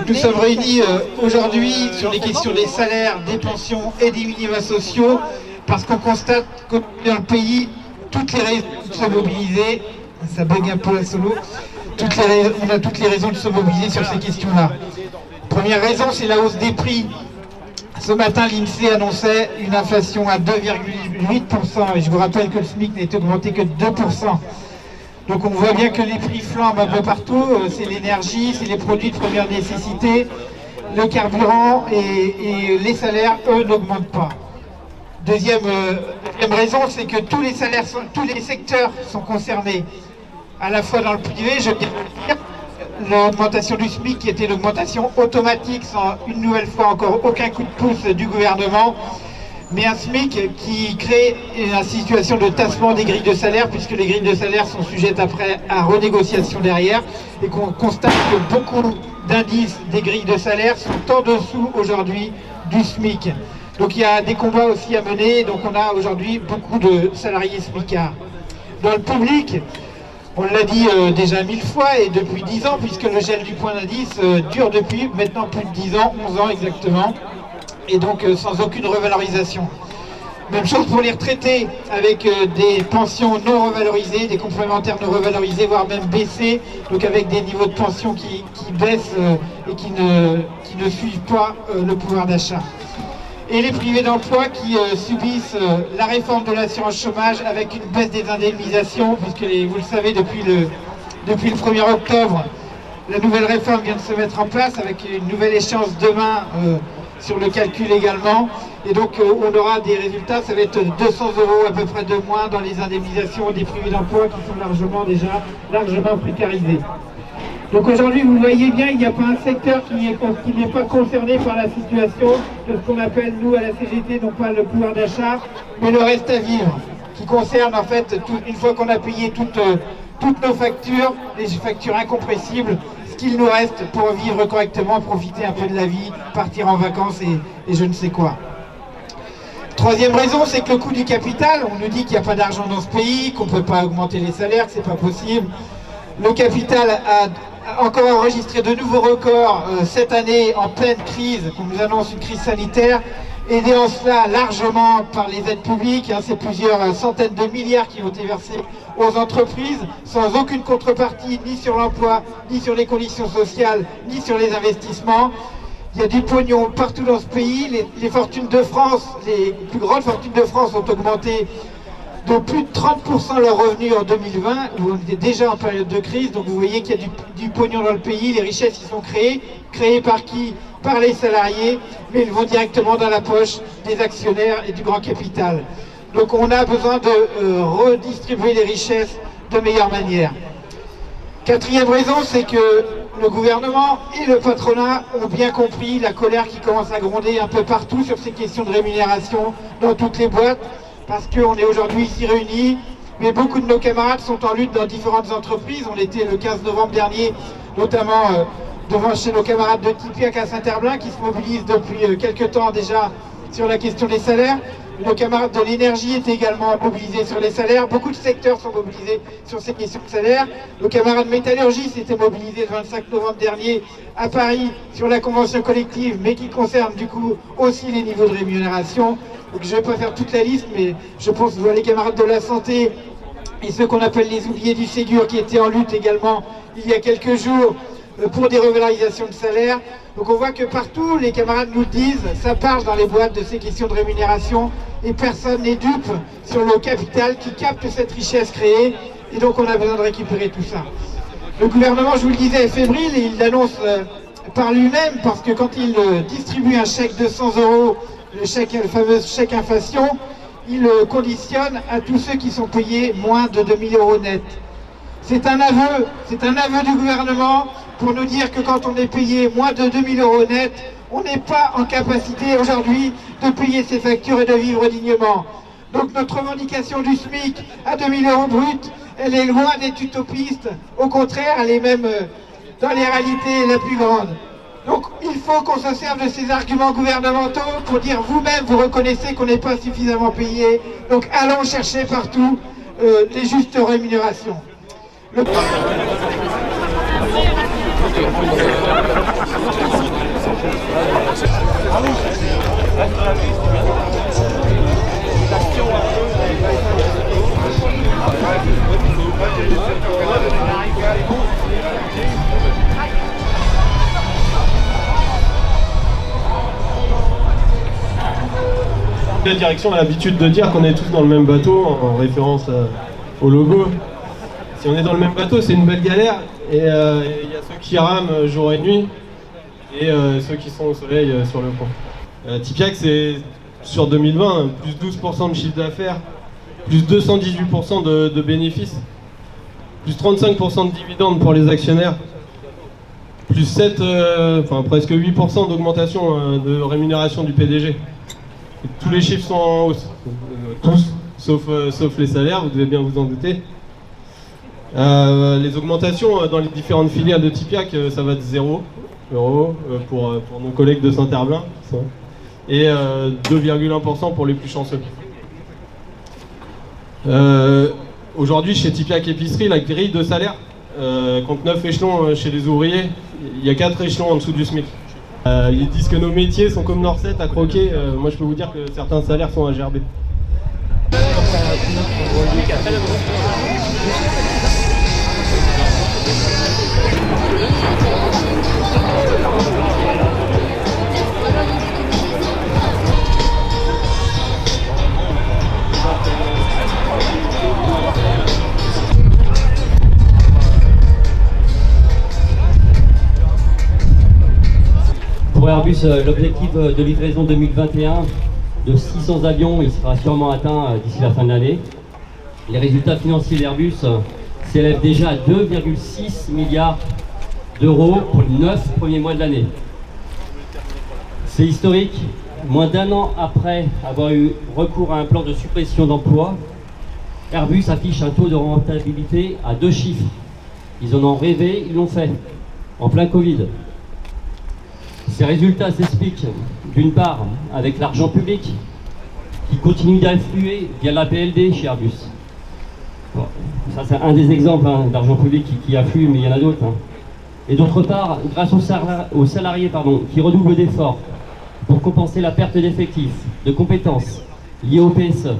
Nous sommes réunis aujourd'hui sur les questions des salaires, des pensions et des minima sociaux parce qu'on constate que dans le pays, toutes les raisons de se mobiliser, ça bug un peu la solo, on a toutes les raisons de se mobiliser sur ces questions-là. Première raison, c'est la hausse des prix. Ce matin, l'INSEE annonçait une inflation à 2,8% et je vous rappelle que le SMIC n'est augmenté que de 2%. Donc on voit bien que les prix flambent un peu partout, c'est l'énergie, c'est les produits de première nécessité, le carburant et les salaires, eux, n'augmentent pas. Deuxième raison, c'est que tous les secteurs sont concernés, à la fois dans le privé, je veux dire, l'augmentation du SMIC qui était l'augmentation automatique sans une nouvelle fois encore aucun coup de pouce du gouvernement, mais un SMIC qui crée une situation de tassement des grilles de salaire puisque les grilles de salaire sont sujettes après à renégociation derrière et qu'on constate que beaucoup d'indices des grilles de salaire sont en dessous aujourd'hui du SMIC. Donc il y a des combats aussi à mener, donc on a aujourd'hui beaucoup de salariés SMICards. Dans le public, on l'a dit déjà 1000 fois et depuis 10 ans, puisque le gel du point d'indice dure depuis maintenant plus de 10 ans, 11 ans exactement, et donc sans aucune revalorisation. Même chose pour les retraités, avec des pensions non revalorisées, des complémentaires non revalorisés, voire même baissés, donc avec des niveaux de pension qui baissent et qui ne suivent pas le pouvoir d'achat. Et les privés d'emploi qui subissent la réforme de l'assurance chômage avec une baisse des indemnisations, puisque vous le savez, depuis le 1er octobre, la nouvelle réforme vient de se mettre en place avec une nouvelle échéance demain sur le calcul également. Et donc on aura des résultats, ça va être 200 € à peu près de moins dans les indemnisations des privés d'emploi qui sont largement précarisés. Donc aujourd'hui, vous voyez bien, il n'y a pas un secteur qui n'est pas concerné par la situation de ce qu'on appelle, nous, à la CGT, non pas le pouvoir d'achat, mais le reste à vivre, qui concerne en fait, une fois qu'on a payé toutes nos factures, les factures incompressibles, ce qu'il nous reste pour vivre correctement, profiter un peu de la vie, partir en vacances et je ne sais quoi. Troisième raison, c'est que le coût du capital, on nous dit qu'il n'y a pas d'argent dans ce pays, qu'on ne peut pas augmenter les salaires, que ce n'est pas possible. Le capital a encore enregistré de nouveaux records cette année en pleine crise, qu'on nous annonce une crise sanitaire, aidé en cela largement par les aides publiques, c'est plusieurs centaines de milliards qui ont été versés aux entreprises, sans aucune contrepartie, ni sur l'emploi, ni sur les conditions sociales, ni sur les investissements. Il y a du pognon partout dans ce pays, les fortunes de France, les plus grandes fortunes de France ont augmenté de plus de 30% leurs revenus en 2020, où on était déjà en période de crise, donc vous voyez qu'il y a du pognon dans le pays, les richesses qui sont créées par qui? Par les salariés, mais ils vont directement dans la poche des actionnaires et du grand capital. Donc on a besoin de redistribuer les richesses de meilleure manière. Quatrième raison, c'est que le gouvernement et le patronat ont bien compris la colère qui commence à gronder un peu partout sur ces questions de rémunération dans toutes les boîtes, parce qu'on est aujourd'hui ici réunis, mais beaucoup de nos camarades sont en lutte dans différentes entreprises. On était le 15 novembre dernier, notamment devant chez nos camarades de Tipiac à Saint-Herblain, qui se mobilisent depuis quelques temps déjà sur la question des salaires. Nos camarades de l'énergie étaient également mobilisés sur les salaires. Beaucoup de secteurs sont mobilisés sur ces questions de salaire. Nos camarades métallurgie s'étaient mobilisés le 25 novembre dernier à Paris sur la convention collective, mais qui concerne du coup aussi les niveaux de rémunération. Donc je ne vais pas faire toute la liste, mais je pense que les camarades de la santé et ceux qu'on appelle les oubliés du Ségur qui étaient en lutte également il y a quelques jours pour des revalorisations de salaire. Donc on voit que partout les camarades nous disent, ça parle dans les boîtes de ces questions de rémunération et personne n'est dupe sur le capital qui capte cette richesse créée et donc on a besoin de récupérer tout ça. Le gouvernement, je vous le disais, est fébrile et il l'annonce par lui-même parce que quand il distribue un chèque de 100 €, le fameux chèque inflation, il le conditionne à tous ceux qui sont payés moins de 2000 € net. C'est un aveu du gouvernement pour nous dire que quand on est payé moins de 2000 € net, on n'est pas en capacité aujourd'hui de payer ses factures et de vivre dignement. Donc notre revendication du SMIC à 2000 € brut, elle est loin d'être utopiste. Au contraire, elle est même dans les réalités la plus grande. Donc il faut qu'on se serve de ces arguments gouvernementaux pour dire vous-même, vous reconnaissez qu'on n'est pas suffisamment payé, donc allons chercher partout les justes rémunérations. La direction a l'habitude de dire qu'on est tous dans le même bateau, en référence au logo. Si on est dans le même bateau, c'est une belle galère. Et il y a ceux qui rament jour et nuit, et ceux qui sont au soleil sur le pont. Tipiac, c'est sur 2020, plus 12% de chiffre d'affaires, plus 218% de bénéfices, plus 35% de dividendes pour les actionnaires, plus presque 8% d'augmentation de rémunération du PDG. Et tous les chiffres sont en hausse, tous, sauf les salaires, vous devez bien vous en douter. Les augmentations dans les différentes filiales de Tipiac, ça va de 0 € pour nos collègues de Saint-Herblain, et 2,1% pour les plus chanceux. Aujourd'hui, chez Tipiac Épicerie, la grille de salaire compte 9 échelons chez les ouvriers, il y a 4 échelons en dessous du SMIC. Ils disent que nos métiers sont comme nos recettes à croquer. Moi, je peux vous dire que certains salaires sont à gerber. Pour Airbus, l'objectif de livraison 2021 de 600 avions, il sera sûrement atteint d'ici la fin de l'année. Les résultats financiers d'Airbus s'élèvent déjà à 2,6 milliards d'euros pour les 9 premiers mois de l'année. C'est historique. Moins d'un an après avoir eu recours à un plan de suppression d'emplois, Airbus affiche un taux de rentabilité à 2 chiffres. Ils en ont rêvé, ils l'ont fait, en plein Covid. Ces résultats s'expliquent d'une part avec l'argent public qui continue d'affluer via la PLD chez Airbus. Bon, ça c'est un des exemples d'argent public qui afflue, mais il y en a d'autres. Et d'autre part, grâce aux salariés qui redoublent d'efforts pour compenser la perte d'effectifs, de compétences liées au PSE,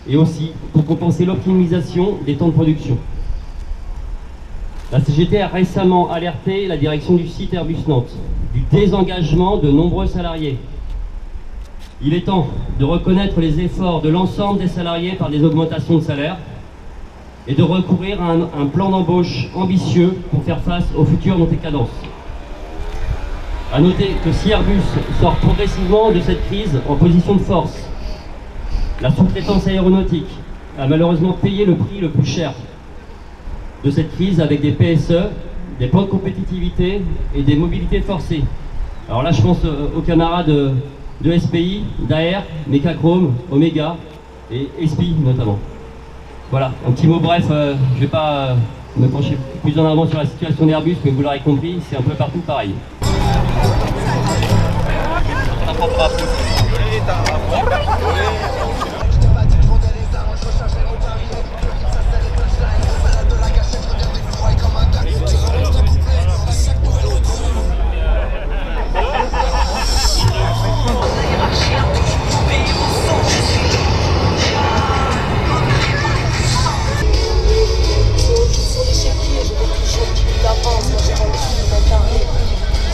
et aussi pour compenser l'optimisation des temps de production. La CGT a récemment alerté la direction du site Airbus Nantes du désengagement de nombreux salariés. Il est temps de reconnaître les efforts de l'ensemble des salariés par des augmentations de salaire et de recourir à un plan d'embauche ambitieux pour faire face aux futures montées cadences. A noter que si Airbus sort progressivement de cette crise en position de force, la sous-traitance aéronautique a malheureusement payé le prix le plus cher de cette crise avec des PSE, des plans de compétitivité et des mobilités forcées. Alors là, je pense aux camarades de SPI, d'AR, Mecachrome, Omega et SPI notamment. Voilà, un petit mot bref, je ne vais pas me pencher plus en avant sur la situation d'Airbus, mais vous l'aurez compris, c'est un peu partout pareil.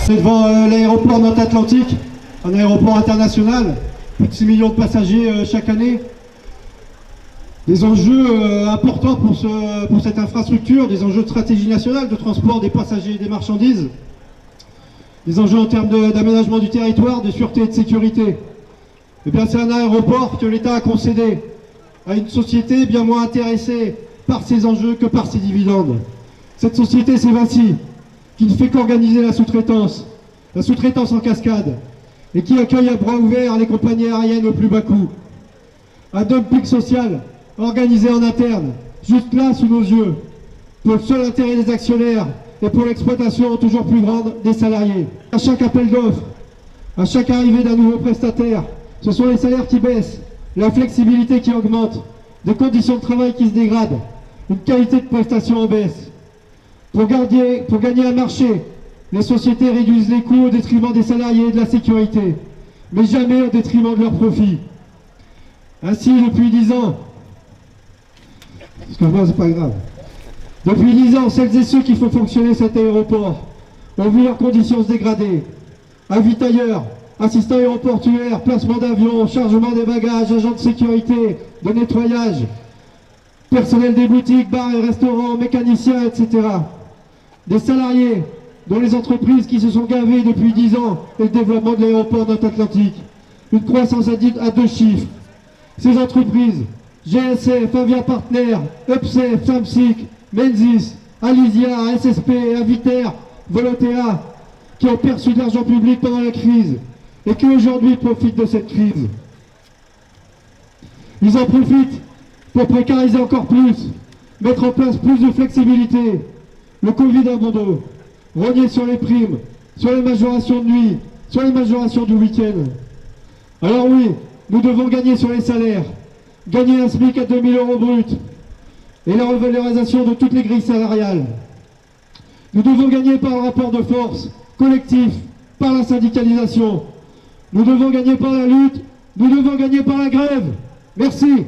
C'est devant l'aéroport Nantes-Atlantique, un aéroport international, plus de 6 millions de passagers chaque année. Des enjeux importants pour cette infrastructure, des enjeux de stratégie nationale de transport des passagers et des marchandises, des enjeux en termes d'aménagement du territoire, de sûreté et de sécurité. Eh bien, c'est un aéroport que l'État a concédé à une société bien moins intéressée par ces enjeux que par ses dividendes. Cette société, c'est Vinci, qui ne fait qu'organiser la sous-traitance en cascade, et qui accueille à bras ouverts les compagnies aériennes au plus bas coût. Un dumping social organisé en interne, juste là sous nos yeux, pour le seul intérêt des actionnaires et pour l'exploitation toujours plus grande des salariés. À chaque appel d'offres, à chaque arrivée d'un nouveau prestataire, ce sont les salaires qui baissent, la flexibilité qui augmente, des conditions de travail qui se dégradent, une qualité de prestation en baisse. Pour gagner un marché, les sociétés réduisent les coûts au détriment des salariés et de la sécurité, mais jamais au détriment de leurs profits. Ainsi, depuis 10 ans, excuse-moi, c'est pas grave. Depuis 10 ans, celles et ceux qui font fonctionner cet aéroport ont vu leurs conditions se dégrader. Avitailleurs, assistants aéroportuaires, placement d'avions, chargement des bagages, agents de sécurité, de nettoyage, personnel des boutiques, bars et restaurants, mécaniciens, etc. Des salariés dont les entreprises qui se sont gavées depuis 10 ans et le développement de l'aéroport Nantes-Atlantique. Une croissance à 2 chiffres. Ces entreprises, GSF, Avia Partner, Upsef, Samsic, Menzies, Alysia, SSP, Aviter, Volotea, qui ont perçu de l'argent public pendant la crise et qui aujourd'hui profitent de cette crise. Ils en profitent pour précariser encore plus, mettre en place plus de flexibilité. Le Covid a bon dos, rogner sur les primes, sur les majorations de nuit, sur les majorations du week-end. Alors oui, nous devons gagner sur les salaires, gagner un SMIC à 2000 € brut et la revalorisation de toutes les grilles salariales. Nous devons gagner par le rapport de force collectif, par la syndicalisation. Nous devons gagner par la lutte, nous devons gagner par la grève. Merci.